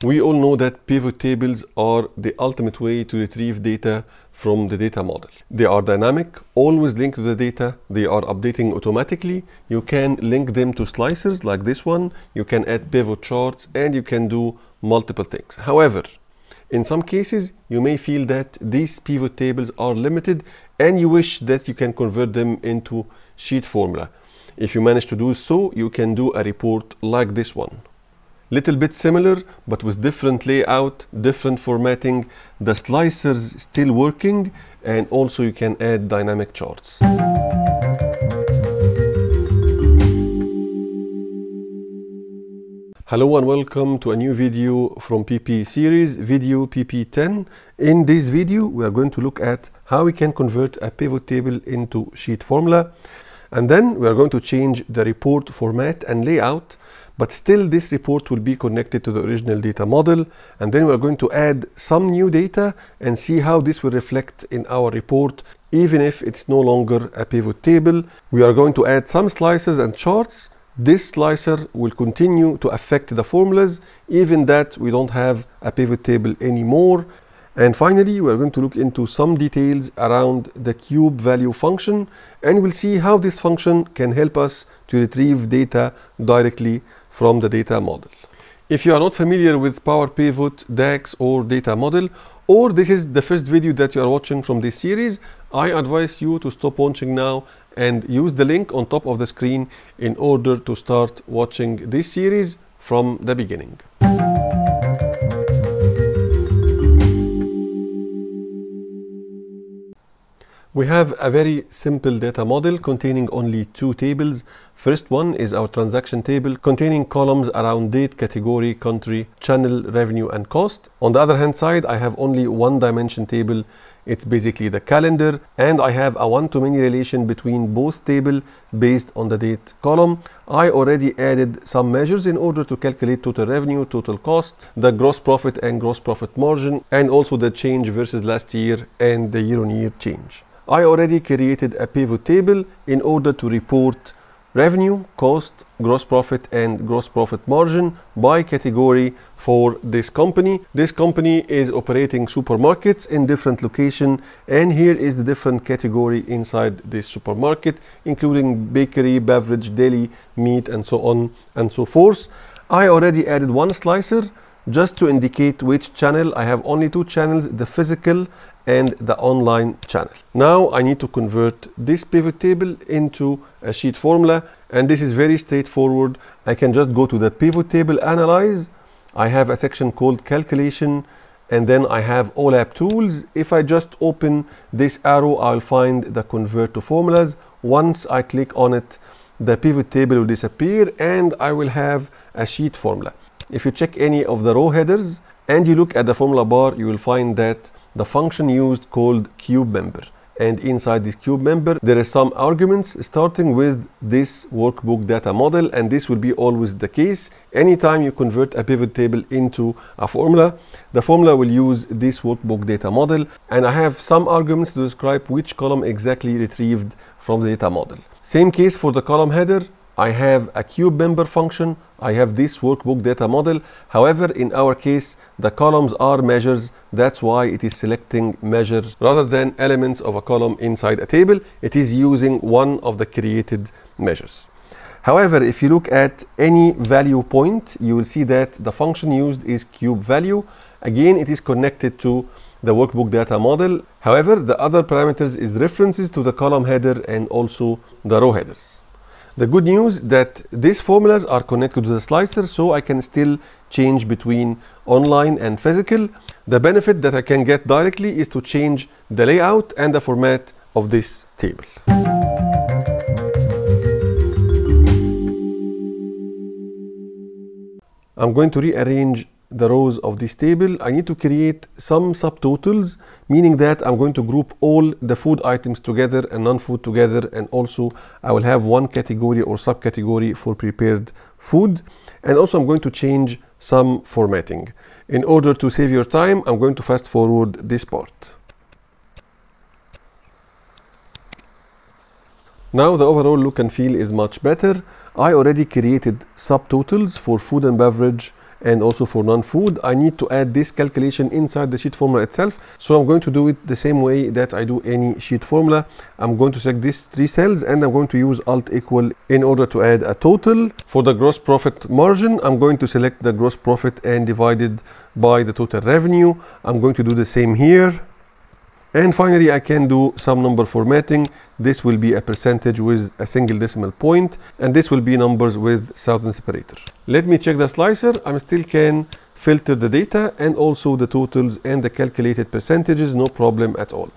We all know that pivot tables are the ultimate way to retrieve data from the data model. They are dynamic, always linked to the data. They are updating automatically. You can link them to slicers like this one. You can add pivot charts and you can do multiple things. However, in some cases, you may feel that these pivot tables are limited and you wish that you can convert them into sheet formula. If you manage to do so, you can do a report like this one. Little bit similar, but with different layout, different formatting, the slicers still working, and also you can add dynamic charts. Hello and welcome to a new video from PP series, video PP10. In this video, we are going to look at how we can convert a pivot table into sheet formula. And then we are going to change the report format and layout, but still this report will be connected to the original data model. And then we are going to add some new data and see how this will reflect in our report, even if it's no longer a pivot table. We are going to add some slicers and charts. This slicer will continue to affect the formulas, even that we don't have a pivot table anymore. And finally, we are going to look into some details around the CUBEVALUE function, and we'll see how this function can help us to retrieve data directly from the data model. If you are not familiar with Power Pivot, DAX or data model, or this is the first video that you are watching from this series, I advise you to stop watching now and use the link on top of the screen in order to start watching this series from the beginning. We have a very simple data model containing only two tables. First one is our transaction table containing columns around date, category, country, channel, revenue, and cost. On the other hand side, I have only one dimension table. It's basically the calendar, and I have a one-to-many relation between both tables based on the date column. I already added some measures in order to calculate total revenue, total cost, the gross profit and gross profit margin, and also the change versus last year and the year-on-year change. I already created a pivot table in order to report revenue, cost, gross profit and gross profit margin by category for this company. This company is operating supermarkets in different locations, and here is the different category inside this supermarket, including bakery, beverage, deli, meat, and so on and so forth. I already added one slicer just to indicate which channel. I have only two channels, the physical and the online channel. Now I need to convert this pivot table into a sheet formula, and this is very straightforward. I can just go to the pivot table analyze. I have a section called calculation, and then I have OLAP tools. If I just open this arrow, I'll find the convert to formulas. Once I click on it, the pivot table will disappear and I will have a sheet formula. If you check any of the row headers and you look at the formula bar, you will find that the function used called CUBEMEMBER, and inside this CUBEMEMBER there is some arguments starting with this workbook data model, and this will be always the case. Anytime you convert a pivot table into a formula, the formula will use this workbook data model, and I have some arguments to describe which column exactly retrieved from the data model. Same case for the column header. I have a CUBEMEMBER function. I have this workbook data model. However, in our case, the columns are measures. That's why it is selecting measures rather than elements of a column inside a table. It is using one of the created measures. However, if you look at any value point, you will see that the function used is CUBEVALUE. Again, it is connected to the workbook data model. However, the other parameters is references to the column header and also the row headers. The good news that these formulas are connected to the slicer, so I can still change between online and physical. The benefit that I can get directly is to change the layout and the format of this table. I'm going to rearrange the rows of this table. I need to create some subtotals, meaning that I'm going to group all the food items together and non-food together, and also I will have one category or subcategory for prepared food. And also I'm going to change some formatting. In order to save your time, I'm going to fast forward this part. Now the overall look and feel is much better. I already created subtotals for food and beverage and also for non-food, I need to add this calculation inside the sheet formula itself. So I'm going to do it the same way that I do any sheet formula. I'm going to select these 3 cells and I'm going to use Alt equal in order to add a total. For the gross profit margin, I'm going to select the gross profit and divide it by the total revenue. I'm going to do the same here. And finally, I can do some number formatting. This will be a percentage with a single decimal point, and this will be numbers with thousand separator. Let me check the slicer. I still can filter the data and also the totals and the calculated percentages, no problem at all.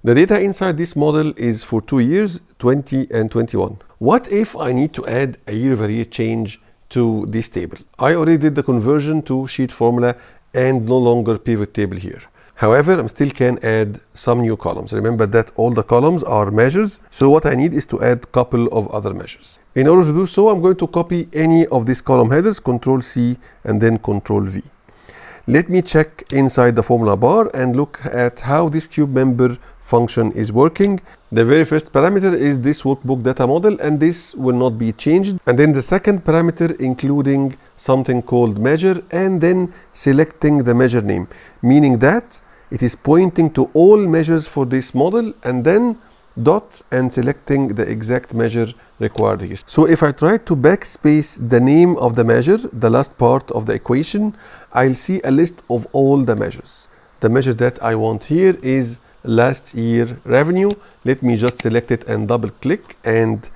The data inside this model is for 2 years, 20 and 21. What if I need to add a year-over-year change to this table? I already did the conversion to sheet formula and no longer pivot table here. However, I still can add some new columns. Remember that all the columns are measures. So what I need is to add a couple of other measures. In order to do so, I'm going to copy any of these column headers, Control C and then Control V. Let me check inside the formula bar and look at how this CUBEMEMBER function is working. The very first parameter is this workbook data model, and this will not be changed. And then the second parameter including something called measure and then selecting the measure name, meaning that it is pointing to all measures for this model and then dot and selecting the exact measure required here. So if I try to backspace the name of the measure, the last part of the equation, I'll see a list of all the measures. The measure that I want here is last year revenue. Let me just select it and double click and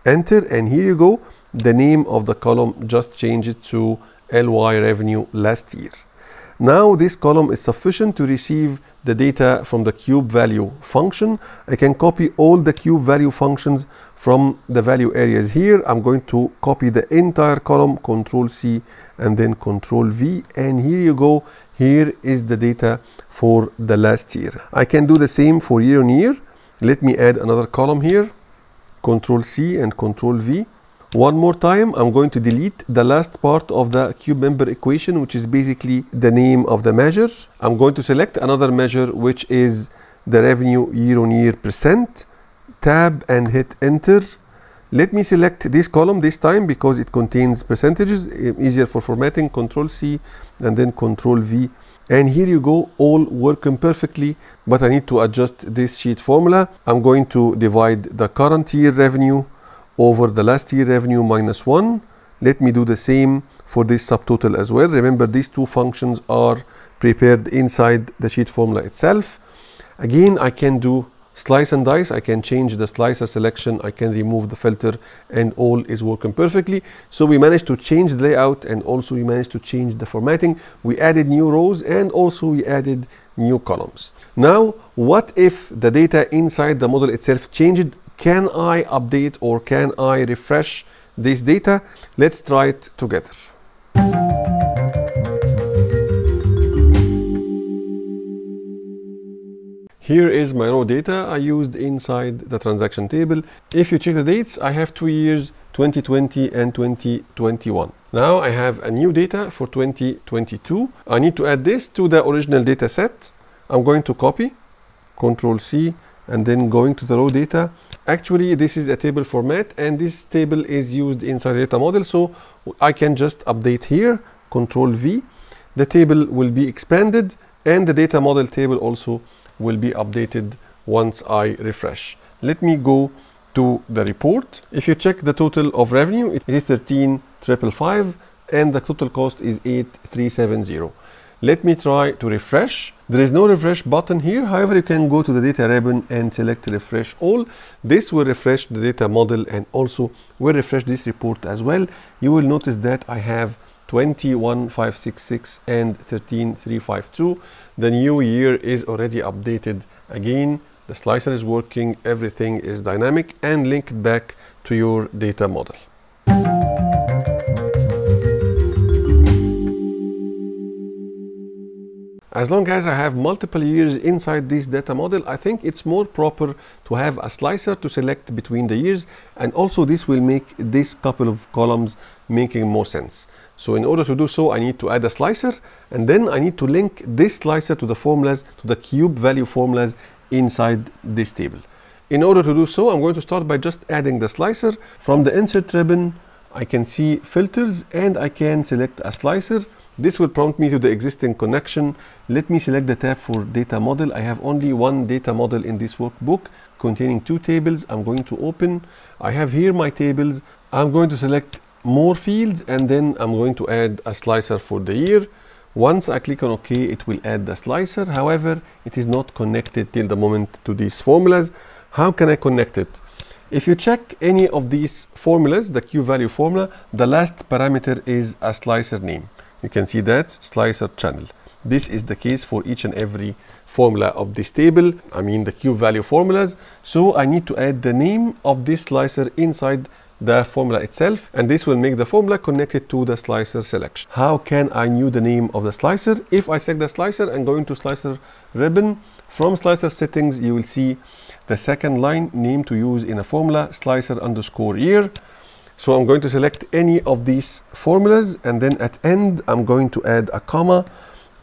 enter, and here you go. The name of the column just changed to LY revenue last year. Now this column is sufficient to receive the data from the CUBEVALUE function. I can copy all the CUBEVALUE functions from the value areas here. I'm going to copy the entire column, Control C and then Control V, and here you go. Here is the data for the last year. I can do the same for year on year. Let me add another column here, Control C and Control V. One more time, I'm going to delete the last part of the CUBEMEMBER equation, which is basically the name of the measure. I'm going to select another measure, which is the revenue year on year percent. Tab and hit enter. Let me select this column this time because it contains percentages, easier for formatting. Control C and then Control V. And here you go, all working perfectly, but I need to adjust this sheet formula. I'm going to divide the current year revenue over the last year revenue minus 1. Let me do the same for this subtotal as well. Remember, these two functions are prepared inside the sheet formula itself. Again, I can do slice and dice. I can change the slicer selection. I can remove the filter, and all is working perfectly. So we managed to change the layout, and also we managed to change the formatting. We added new rows and also we added new columns. Now, what if the data inside the model itself changed? Can I update or can I refresh this data? Let's try it together. Here is my raw data I used inside the transaction table. If you check the dates, I have 2 years, 2020 and 2021. Now I have a new data for 2022. I need to add this to the original data set. I'm going to copy, Control C, and then going to the raw data. Actually, this is a table format, and this table is used inside the data model, so I can just update here, Control V. The table will be expanded, and the data model table also will be updated once I refresh. Let me go to the report. If you check the total of revenue, it is 13,555 and the total cost is 8,370. Let me try to refresh. There is no refresh button here. However, you can go to the data ribbon and select refresh all. This will refresh the data model and also will refresh this report as well. You will notice that I have 21,566 and 13,352. The new year is already updated. Again, the slicer is working, everything is dynamic and linked back to your data model. As long as I have multiple years inside this data model, I think it's more proper to have a slicer to select between the years, and also this will make this couple of columns making more sense. So in order to do so, I need to add a slicer, and then I need to link this slicer to the formulas, to the CUBEVALUE formulas inside this table. In order to do so, I'm going to start by just adding the slicer. From the insert ribbon, I can see filters and I can select a slicer. This will prompt me to the existing connection. Let me select the tab for data model. I have only one data model in this workbook containing 2 tables. I'm going to open. I have here my tables. I'm going to select more fields, and then I'm going to add a slicer for the year. Once I click on OK, it will add the slicer. However, it is not connected till the moment to these formulas. How can I connect it? If you check any of these formulas, the CUBEVALUE formula, the last parameter is a slicer name. You can see that slicer channel. This is the case for each and every formula of this table, I mean the CUBEVALUE formulas. So I need to add the name of this slicer inside the formula itself, and this will make the formula connected to the slicer selection. How can I know the name of the slicer? If I select the slicer and go into slicer ribbon, from slicer settings you will see the second line, name to use in a formula, slicer underscore year. So I'm going to select any of these formulas, and then at end I'm going to add a comma,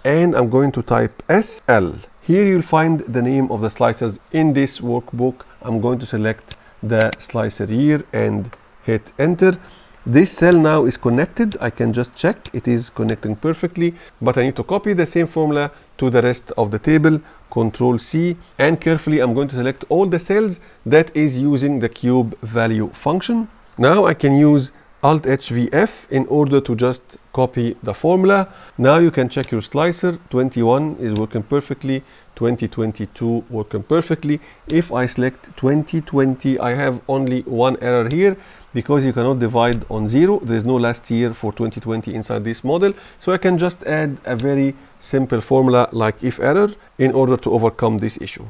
and I'm going to type SL. Here you'll find the name of the slicers in this workbook. I'm going to select the slicer year and hit enter. This cell now is connected. I can just check it is connecting perfectly, but I need to copy the same formula to the rest of the table. Control C, and carefully I'm going to select all the cells that is using the CUBEVALUE function. Now I can use Alt HVF in order to just copy the formula. Now you can check your slicer. 21 is working perfectly, 2022 working perfectly. If I select 2020, I have only one error here because you cannot divide on 0. There is no last year for 2020 inside this model. So I can just add a very simple formula like if error in order to overcome this issue.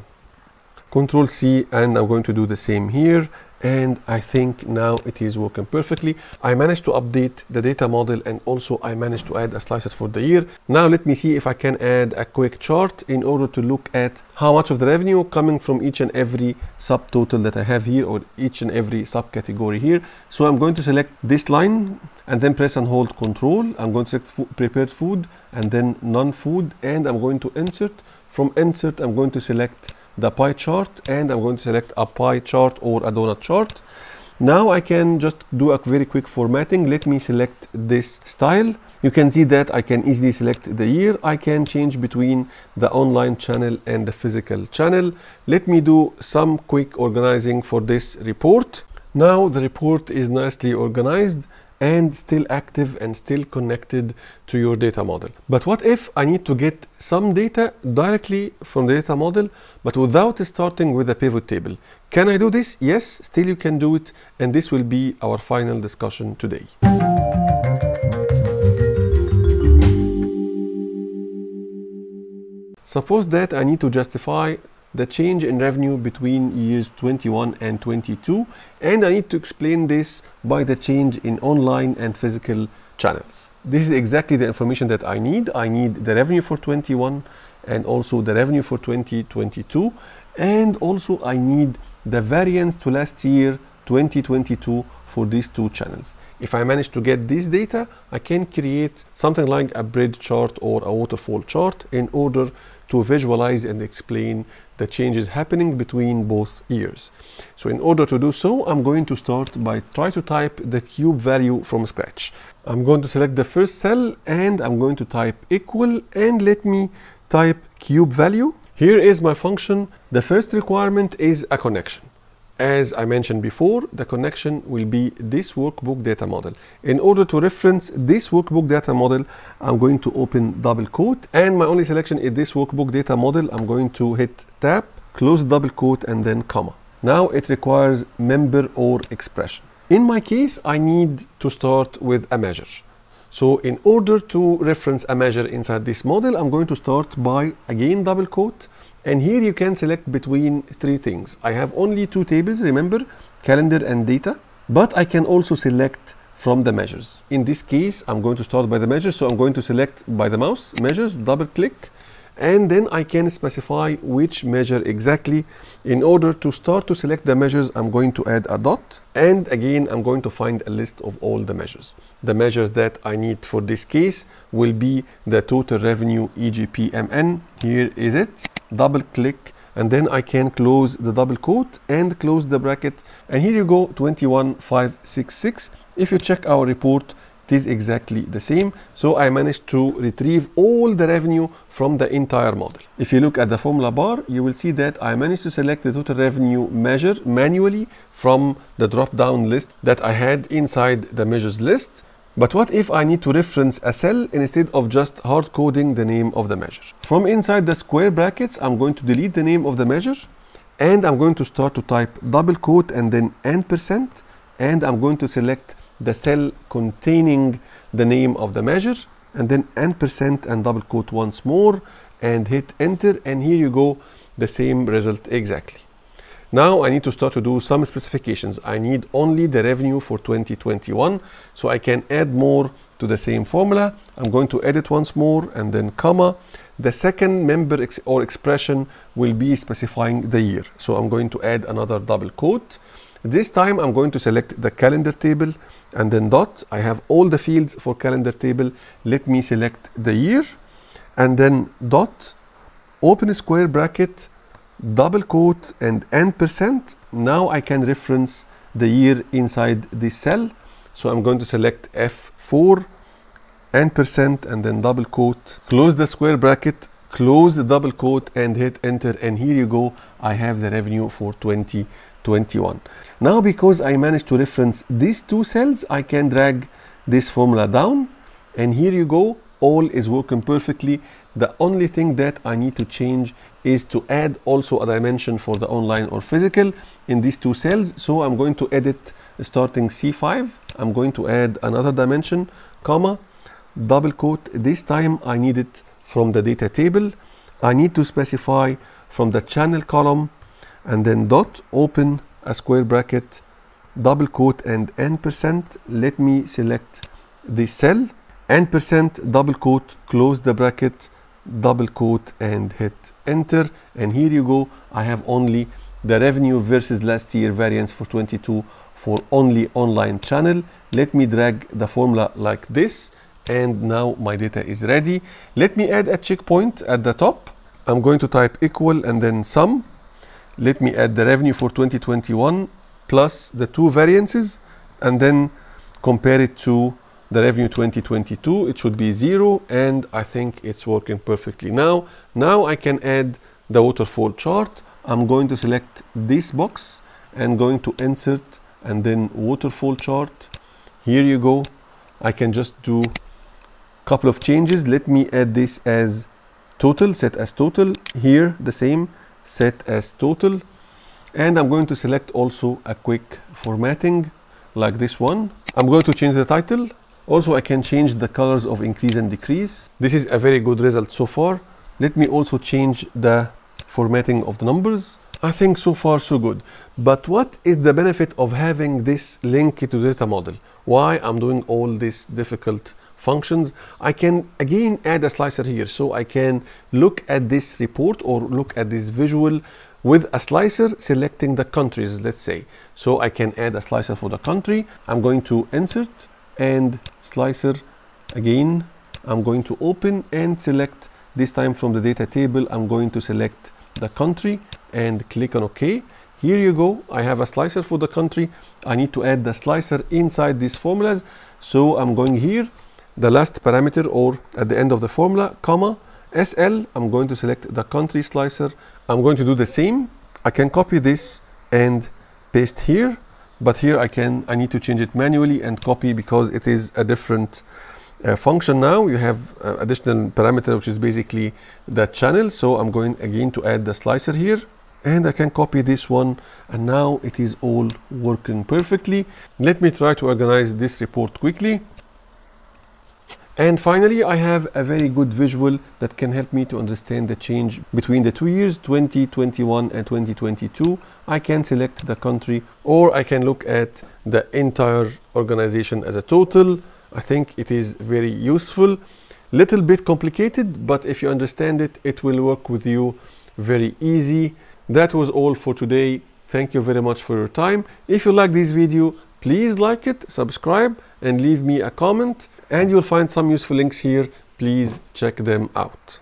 Control C, and I'm going to do the same here. And I think now it is working perfectly. I managed to update the data model, and also I managed to add a slicer for the year. Now let me see if I can add a quick chart in order to look at how much of the revenue coming from each and every subtotal that I have here, or each and every subcategory here. So I'm going to select this line and then press and hold Control. I'm going to select prepared food and then non-food, and I'm going to insert. From insert, I'm going to select the pie chart, and I'm going to select a pie chart or a donut chart. Now I can just do a very quick formatting. Let me select this style. You can see that I can easily select the year. I can change between the online channel and the physical channel. Let me do some quick organizing for this report. Now the report is nicely organized and still active and still connected to your data model. But what if I need to get some data directly from the data model, but without starting with a pivot table? Can I do this? Yes, still you can do it, and this will be our final discussion today. Suppose that I need to justify the change in revenue between years 21 and 22, and I need to explain this by the change in online and physical channels. This is exactly the information that I need. I need the revenue for 21 and also the revenue for 2022, and also I need the variance to last year 2022 for these two channels. If I manage to get this data, I can create something like a bread chart or a waterfall chart in order to visualize and explain the changes happening between both years. So in order to do so, I'm going to start by trying to type the CUBEVALUE from scratch. I'm going to select the first cell, and I'm going to type equal, and let me type CUBEVALUE. Here is my function. The first requirement is a connection. As I mentioned before, the connection will be this workbook data model. In order to reference this workbook data model, I'm going to open double quote, and my only selection is this workbook data model. I'm going to hit tab, close double quote, and then comma. Now it requires member or expression. In my case, I need to start with a measure. So in order to reference a measure inside this model, I'm going to start by, again, double quote. And here you can select between three things. I have only two tables, remember, calendar and data, but I can also select from the measures. In this case, I'm going to start by the measures, so I'm going to select by the mouse, measures, double click, and then I can specify which measure exactly. In order to start to select the measures, I'm going to add a dot, and again, I'm going to find a list of all the measures. The measures that I need for this case will be the total revenue EGPMN. Here is it. Double click, and then I can close the double quote and close the bracket, and here you go, 21566. If you check our report it is exactly the same. So I managed to retrieve all the revenue from the entire model. If you look at the formula bar, you will see that I managed to select the total revenue measure manually from the drop-down list that I had inside the measures list. But what if I need to reference a cell instead of just hard coding the name of the measure? From inside the square brackets, I'm going to delete the name of the measure, and I'm going to start to type double quote and then %, and I'm going to select the cell containing the name of the measure, and then %, and double quote once more and hit enter, and here you go, the same result exactly. Now I need to start to do some specifications. I need only the revenue for 2021, so I can add more to the same formula. I'm going to edit once more and then comma. The second member or expression will be specifying the year, so I'm going to add another double quote. This time I'm going to select the calendar table and then dot. I have all the fields for calendar table. Let me select the year and then dot, open square bracket, double quote and %. Now I can reference the year inside this cell, so I'm going to select F4 %, and then double quote, close the square bracket, close the double quote and hit enter, and here you go, I have the revenue for 2021. Now because I managed to reference these two cells, I can drag this formula down, and here you go, all is working perfectly. The only thing that I need to change is to add also a dimension for the online or physical in these two cells. So I'm going to edit starting C5. I'm going to add another dimension, comma, double quote. This time I need it from the data table. I need to specify from the channel column, and then dot, open a square bracket, double quote and %. Let me select this cell, %, double quote, close the bracket, double quote and hit enter, and here you go, I have only the revenue versus last year variance for 22 for only online channel. Let me drag the formula like this, and now my data is ready. Let me add a checkpoint at the top. I'm going to type equal and then sum. Let me add the revenue for 2021 plus the two variances, and then compare it to the revenue 2022. It should be 0, and I think it's working perfectly now. Now I can add the waterfall chart. I'm going to select this box and going to insert and then waterfall chart. Here you go. I can just do a couple of changes. Let me add this as total, set as total. Here the same, set as total. And I'm going to select also a quick formatting like this one. I'm going to change the title. Also, I can change the colors of increase and decrease. This is a very good result so far. Let me also change the formatting of the numbers. I think so far so good. But what is the benefit of having this link to the data model? Why I'm doing all these difficult functions? I can again add a slicer here, so I can look at this report or look at this visual with a slicer selecting the countries, let's say. So I can add a slicer for the country. I'm going to insert and slicer again. I'm going to open and select, this time from the data table. I'm going to select the country and click on OK. Here you go, I have a slicer for the country. I need to add the slicer inside these formulas, so I'm going here, the last parameter or at the end of the formula, comma, SL. I'm going to select the country slicer. I'm going to do the same. I can copy this and paste here, but here I need to change it manually and copy because it is a different function now. You have additional parameter, which is basically the channel. So I'm going again to add the slicer here, and I can copy this one, and now it is all working perfectly. Let me try to organize this report quickly. And finally, I have a very good visual that can help me to understand the change between the 2 years, 2021 and 2022. I can select the country, or I can look at the entire organization as a total. I think it is very useful. Little bit complicated, but if you understand it, it will work with you very easy. That was all for today. Thank you very much for your time. If you like this video, please like it, subscribe, and leave me a comment. And you'll find some useful links here. Please check them out.